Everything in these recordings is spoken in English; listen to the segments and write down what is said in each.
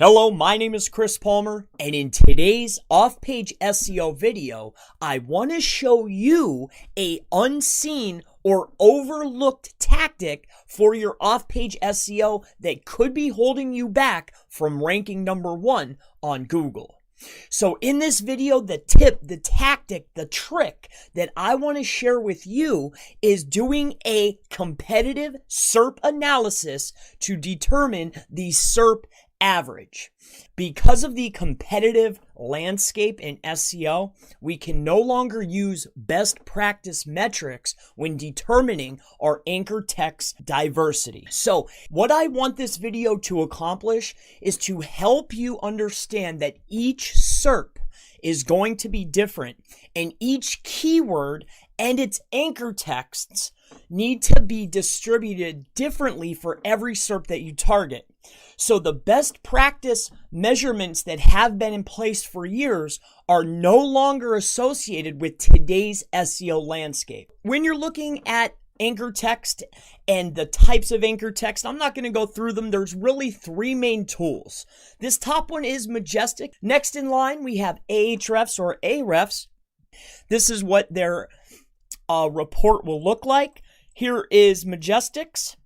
Hello, my name is Chris Palmer, and in today's off-page SEO video, I want to show you a unseen or overlooked tactic for your off-page SEO that could be holding you back from ranking #1 on Google. So in this video, the tip, the tactic, the trick that I want to share with you is doing a competitive SERP analysis to determine the SERP average. Because of the competitive landscape in SEO, we can no longer use best practice metrics when determining our anchor text diversity. So what I want this video to accomplish is to help you understand that each SERP is going to be different, and each keyword and its anchor texts need to be distributed differently for every SERP that you target. So the best practice measurements that have been in place for years are no longer associated with today's SEO landscape. When you're looking at anchor text and the types of anchor text, I'm not going to go through them. There's really three main tools. This top one is Majestic. Next in line, we have Ahrefs or Ahrefs. This is what their report will look like. Here is Majestic's.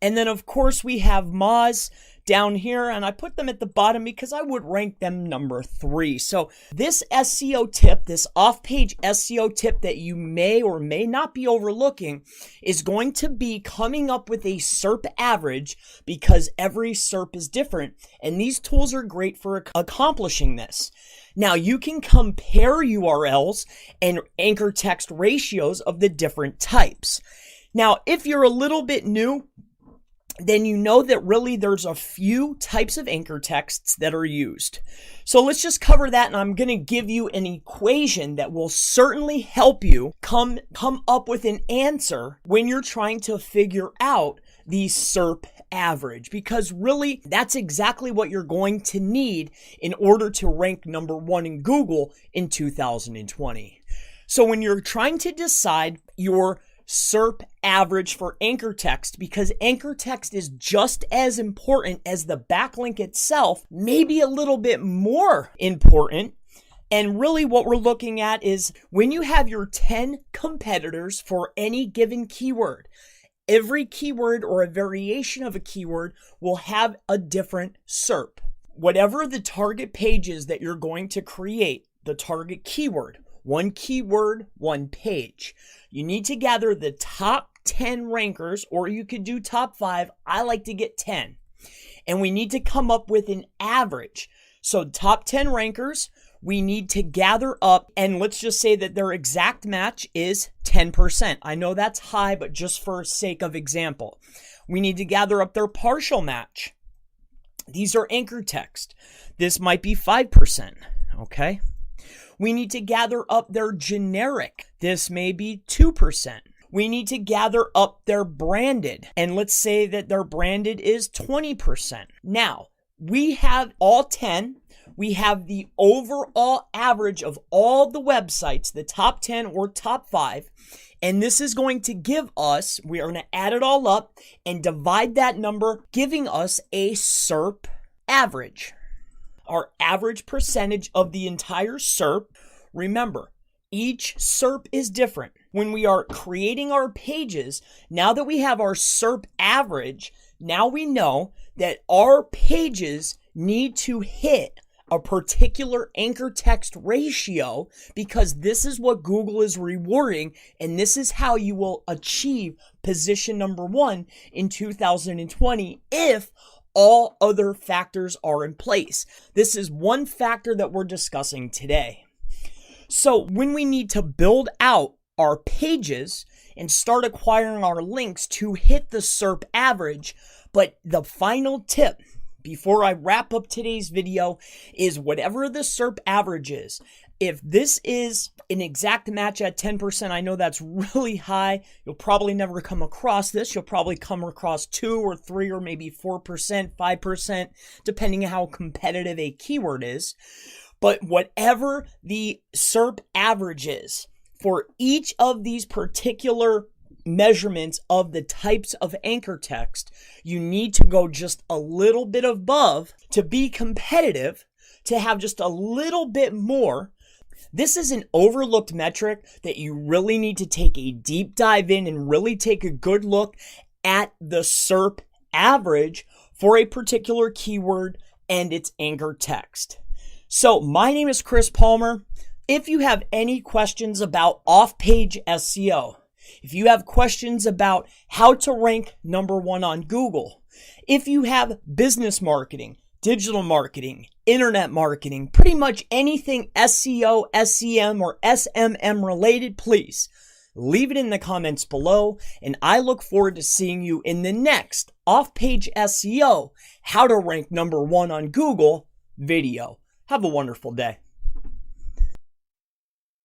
And then, of course, we have Moz down here, and I put them at the bottom because I would rank them number 3. So this SEO tip, this off-page SEO tip that you may or may not be overlooking is going to be coming up with a SERP average because every SERP is different, and these tools are great for accomplishing this. Now, you can compare URLs and anchor text ratios of the different types. Now, if you're a little bit new, then you know that really there's a few types of anchor texts that are used. So let's just cover that, and I'm going to give you an equation that will certainly help you come up with an answer when you're trying to figure out the SERP average, because really that's exactly what you're going to need in order to rank #1 in Google in 2020. So when you're trying to decide your SERP average for anchor text, because anchor text is just as important as the backlink itself, maybe a little bit more important. And really what we're looking at is when you have your 10 competitors for any given keyword, every keyword or a variation of a keyword will have a different SERP. Whatever the target page is that you're going to create, the target keyword, one keyword, one page. You need to gather the top 10 rankers, or you could do top 5. I like to get 10. And we need to come up with an average. So top 10 rankers, we need to gather up, and let's just say that their exact match is 10%. I know that's high, but just for sake of example, we need to gather up their partial match. These are anchor text. This might be 5%, okay? We need to gather up their generic. This may be 2%. We need to gather up their branded. And let's say that their branded is 20%. Now, we have all 10. We have the overall average of all the websites, the top 10 or top 5. And this is going to give us, we are going to add it all up and divide that number, giving us a SERP average. Our average percentage of the entire SERP. Remember, each SERP is different. When we are creating our pages, now that we have our SERP average, now we know that our pages need to hit a particular anchor text ratio, because this is what Google is rewarding, and this is how you will achieve position #1 in 2020 if all other factors are in place. This is one factor that we're discussing today. So when we need to build out our pages and start acquiring our links to hit the SERP average, but the final tip before I wrap up today's video is whatever the SERP average is, if this is an exact match at 10%, I know that's really high. You'll probably never come across this. You'll probably come across 2 or 3 or maybe 4%, 5%, depending on how competitive a keyword is. But whatever the SERP average is for each of these particular measurements of the types of anchor text, you need to go just a little bit above to be competitive, to have just a little bit more. This is an overlooked metric that you really need to take a deep dive in and really take a good look at the SERP average for a particular keyword and its anchor text. So my name is Chris Palmer. If you have any questions about off-page SEO, if you have questions about how to rank #1 on Google, if you have business marketing, digital marketing, internet marketing, pretty much anything SEO, SEM, or SMM related, please leave it in the comments below, and I look forward to seeing you in the next off-page SEO, how to rank #1 on Google video. Have a wonderful day.